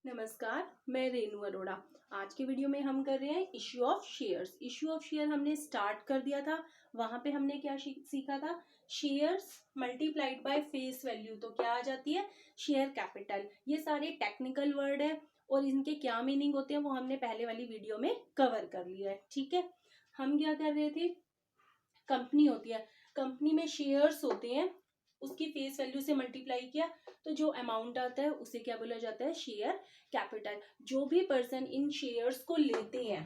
नमस्कार, मैं रेनू अरोड़ा। आज की वीडियो में हम कर रहे हैं issue of shares. Issue of share हमने स्टार्ट कर दिया था। वहां पे हमने क्या सीखा था? Shares multiplied by face value तो क्या आ जाती है? Share capital. ये सारे टेक्निकल वर्ड है और इनके क्या मीनिंग होते हैं वो हमने पहले वाली वीडियो में कवर कर लिया है। ठीक है, हम क्या कर रहे थे? कंपनी होती है, कंपनी में शेयर्स होते हैं, उसकी फेस वैल्यू से मल्टीप्लाई किया तो जो अमाउंट आता है उसे क्या बोला जाता है? Share capital. जो भी पर्सन इन शेयर्स को लेते हैं,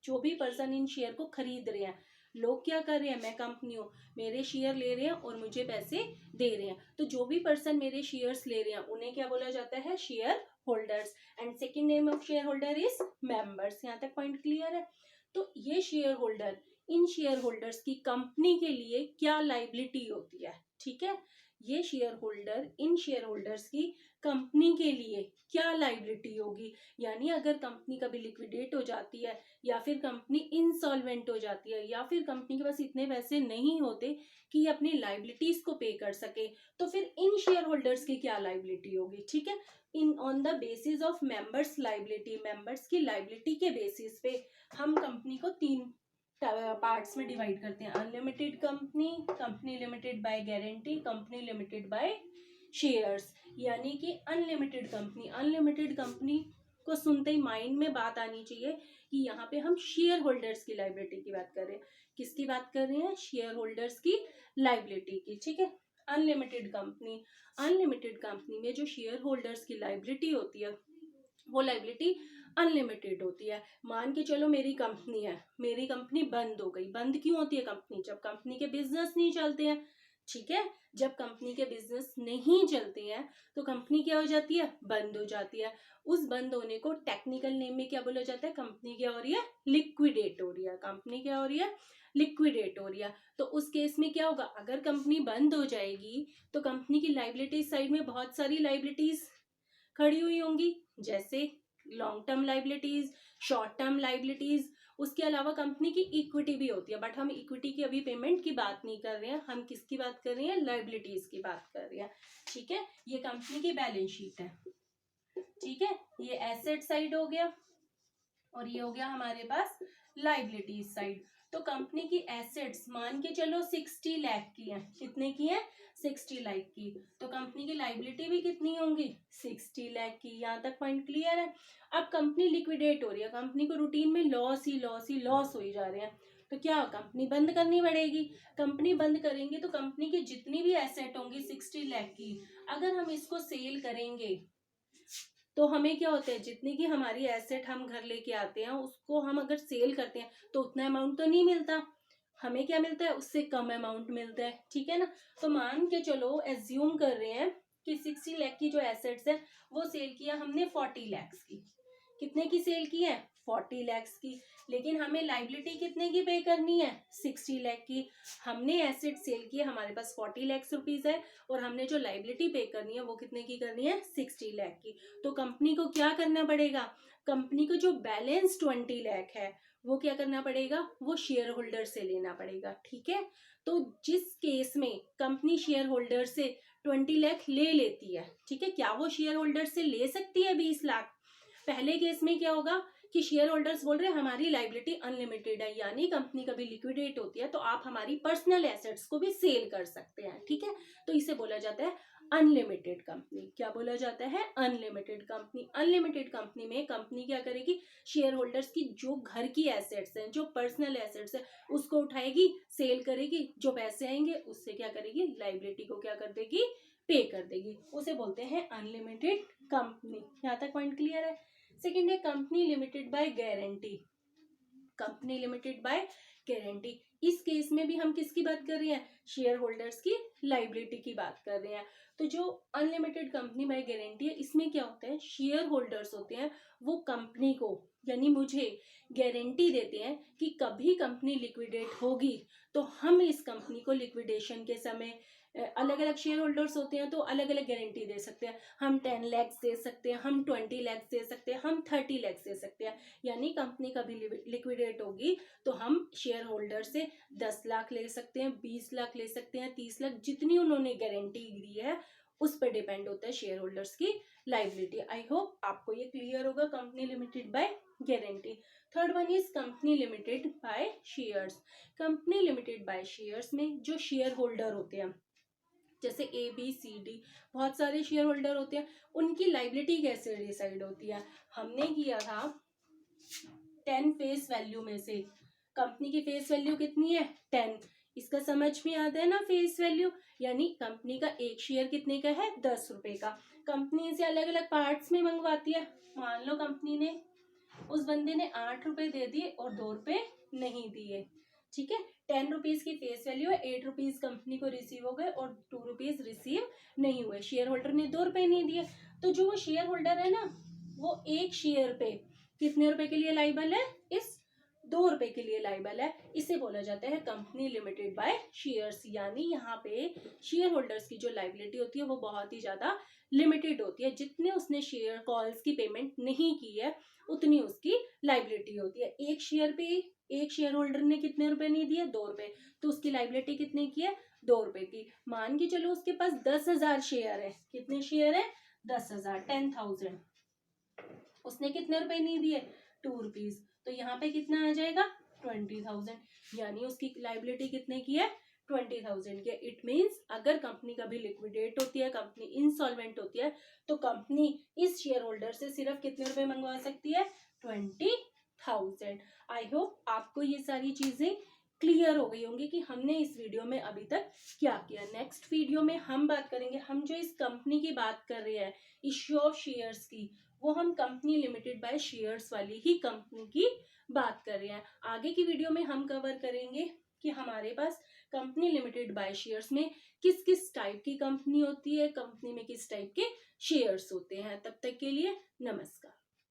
जो भी पर्सन इन शेयर को खरीद रहे हैं, लोग क्या कर रहे हैं? मैं कंपनी हूँ, मेरे शेयर ले रहे हैं और मुझे पैसे दे रहे हैं, तो जो भी पर्सन मेरे शेयर्स ले रहे हैं उन्हें क्या बोला जाता है? Share holders. And second name of share holder is members. यहाँ तक पॉइंट क्लियर है? तो ये शेयर होल्डर, इन शेयर होल्डर्स की कंपनी के लिए क्या लाइबिलिटी होती है? ठीक है, ये शेयर होल्डर, इन शेयर होल्डर्स की कंपनी के लिए क्या लाइबिलिटी होगी? यानी अगर कंपनी कभी लिक्विडेट हो जाती है या फिर कंपनी इंसॉल्वेंट हो जाती है या फिर कंपनी के पास इतने पैसे नहीं होते कि अपनी लाइबिलिटीज को पे कर सके, तो फिर इन शेयर होल्डर्स की क्या लाइबिलिटी होगी? ठीक है, in on the basis of members liability, members की लाइबिलिटी के बेसिस पे हम कंपनी को तीन पार्ट्स में डिवाइड करते हैं: unlimited company, company limited by guarantee, company limited by shares. यानी कि अनलिमिटेड कंपनी, अनलिमिटेड कंपनी को सुनते ही माइंड में बात आनी चाहिए कि यहाँ पे हम शेयर होल्डर्स की लाइबिलिटी की बात कर रहे हैं। किसकी बात कर रहे हैं? शेयर होल्डर्स की लाइबिलिटी की। ठीक है, अनलिमिटेड कंपनी, अनलिमिटेड कंपनी में जो शेयर होल्डर्स की लाइबिलिटी होती है वो लाइबिलिटी अनलिमिटेड होती है। मान के चलो मेरी कंपनी है, मेरी कंपनी बंद हो गई। बंद क्यों होती है कंपनी? जब कंपनी के बिजनेस नहीं चलते हैं। ठीक है, जब कंपनी के बिजनेस नहीं चलते हैं तो कंपनी क्या हो जाती है? बंद हो जाती है। उस बंद होने को टेक्निकल नेम में क्या बोला जाता है? कंपनी क्या हो रही है? लिक्विडेट हो रही है। कंपनी क्या हो रही है? लिक्विडेट हो रही है। तो उस केस में क्या होगा? अगर कंपनी बंद हो जाएगी तो कंपनी की लाइबिलिटी साइड में बहुत सारी लाइबिलिटीज खड़ी हुई होंगी, जैसे long term liabilities, short term liabilities. उसके अलावा कंपनी की इक्विटी भी होती है, बट हम इक्विटी की अभी पेमेंट की बात नहीं कर रहे हैं, हम किसकी बात कर रहे हैं? लाइबिलिटीज की बात कर रहे हैं। ठीक है, ये कंपनी की बैलेंस शीट है। ठीक है, ये एसेट साइड हो गया और ये हो गया हमारे पास लाइबिलिटीज साइड। तो कंपनी की एसेट्स मान के चलो 60 लाख की है। कितने की है? 60 लाख की। तो कंपनी की लाइबिलिटी भी कितनी होंगी? 60 लाख की। यहाँ तक पॉइंट क्लियर है? अब कंपनी लिक्विडेट हो रही है, कंपनी को रूटीन में लॉस ही लॉस ही लॉस हो ही जा रहे हैं, तो क्या कंपनी बंद करनी पड़ेगी? कंपनी बंद करेंगे तो कंपनी की जितनी भी एसेट होंगी 60 लाख की, अगर हम इसको सेल करेंगे तो हमें क्या होता है? जितनी की हमारी एसेट हम घर लेके आते हैं उसको हम अगर सेल करते हैं तो उतना अमाउंट तो नहीं मिलता, हमें क्या मिलता है? उससे कम अमाउंट मिलता है। ठीक है ना? तो मान के चलो, एज्यूम कर रहे हैं कि 60 लाख की जो एसेट्स है वो सेल किया हमने 40 लैक्स की। कितने की सेल की है? 40 लैक्स की। लेकिन हमें लाइबिलिटी कितने की पे करनी है? 60 लाख की। हमने एसेट सेल किया, हमारे पास 40 लैक्स रुपीज है और हमने जो लाइबिलिटी पे करनी है वो कितने की करनी है? 60 लाख की। तो कंपनी को क्या करना पड़ेगा? कंपनी को जो बैलेंस 20 लाख है वो क्या करना पड़ेगा? वो शेयर होल्डर से लेना पड़ेगा। ठीक है, तो जिस केस में कंपनी शेयर होल्डर से 20 लाख ले लेती है, ठीक है, क्या वो शेयर होल्डर से ले सकती है 20 लाख? पहले केस में क्या होगा कि शेयर होल्डर्स बोल रहे हैं हमारी लाइबिलिटी अनलिमिटेड है, यानी कंपनी कभी लिक्विडेट होती है तो आप हमारी पर्सनल एसेट्स को भी सेल कर सकते हैं। ठीक है, तो इसे बोला जाता है अनलिमिटेड कंपनी। क्या बोला जाता है? Unlimited company. अनलिमिटेड कंपनी में कंपनी क्या करेगी? शेयर होल्डर्स की जो घर की एसेट्स हैं, जो पर्सनल एसेट्स है, उसको उठाएगी, सेल करेगी, जो पैसे आएंगे उससे क्या करेगी? लाइबिलिटी को क्या कर देगी? पे कर देगी। उसे बोलते हैं अनलिमिटेड कंपनी। यहाँ तक पॉइंट क्लियर है? सेकेंड है company limited by guarantee. Company limited by guarantee, इस केस में भी हम किसकी बात कर रहे हैं? शेयर होल्डर्स की लाइबिलिटी की बात कर रहे हैं। तो जो अनलिमिटेड कंपनी बाय गारंटी है, इसमें क्या होता है? शेयर होल्डर्स होते हैं वो कंपनी को, यानी मुझे गारंटी देते हैं कि कभी कंपनी लिक्विडेट होगी तो हम इस कंपनी को लिक्विडेशन के समय, अलग अलग शेयर होल्डर्स होते हैं तो अलग अलग गारंटी दे सकते हैं। हम 10 लैक्स दे सकते हैं, हम 20 लैक्स दे सकते हैं, हम 30 लैक्स दे सकते हैं। यानी कंपनी कभी लिक्विडेट होगी तो हम शेयर होल्डर से 10 लाख ले सकते हैं, 20 लाख ले सकते हैं, 30 लाख, जितनी उन्होंने गारंटी दी है उस पर डिपेंड होता है शेयर होल्डर्स की लाइबिलिटी। आई होप आपको ये क्लियर होगा। Company limited by guarantee. Third one is company limited by shares. Company limited by shares में जो शेयर होल्डर होते हैं, जैसे ABCD बहुत सारे शेयर होल्डर होते हैं, उनकी लाइबिलिटी कैसे डिसाइड होती है। हमने किया था 10 फेस वैल्यू में से, कंपनी की फेस वैल्यू कितनी है 10, इसका समझ में आता है ना फेस वैल्यू, यानी कंपनी का एक शेयर कितने का है 10 रुपए का। कंपनी इसे अलग अलग पार्ट्स में मंगवाती है। मान लो कंपनी ने, उस बंदे ने 8 रुपए दे दिए और 2 रुपए नहीं दिए, ठीक है। 10 रुपीज की फेस वैल्यू है, 8 रुपीज कंपनी को रिसीव हो गए और 2 रुपीज रिसीव नहीं हुए, शेयर होल्डर ने 2 रुपए नहीं दिए। तो जो वो शेयर होल्डर है ना, वो एक शेयर पे कितने रुपए के लिए लाइबल है, इस 2 रुपए के लिए लाइबल है। इसे बोला जाता है कंपनी लिमिटेड बाय शेयर्स। यानी यहाँ पे शेयर होल्डर्स की जो लाइबिलिटी होती है वो बहुत ही ज्यादा लिमिटेड होती है। जितने उसने शेयर कॉल्स की पेमेंट नहीं की है उतनी उसकी लाइबिलिटी होती है। एक शेयर पे एक शेयर होल्डर ने कितने रुपए नहीं दिए 2 रुपए, तो उसकी लाइबिलिटी कितने की है 2 रुपए की। मान के चलो उसके पास 10,000 शेयर है। कितने शेयर है 10,000, 10,000। उसने कितने रुपए नहीं दिए 2 रुपीज, तो यहाँ पे कितना आ जाएगा 20,000। यानी उसकी लाइबिलिटी कितने की है 20,000 की। इट मीन्स अगर कंपनी कभी लिक्विडेट होती है, कंपनी इंसॉल्वेंट होती है, तो कंपनी इस शेयर होल्डर से सिर्फ कितने रुपए मंगवा सकती है 20,000। आई होप आपको ये सारी चीजें क्लियर हो गई होंगी कि हमने इस वीडियो में अभी तक क्या किया। नेक्स्ट वीडियो में हम बात करेंगे, हम जो इस कंपनी की बात कर रहे हैं इश्यू ऑफ शेयर्स की, वो हम कंपनी लिमिटेड बाय शेयर्स वाली ही कंपनी की बात कर रहे हैं। आगे की वीडियो में हम कवर करेंगे कि हमारे पास कंपनी लिमिटेड बाय शेयर्स में किस किस टाइप की कंपनी होती है, कंपनी में किस टाइप के शेयर्स होते हैं। तब तक के लिए नमस्कार।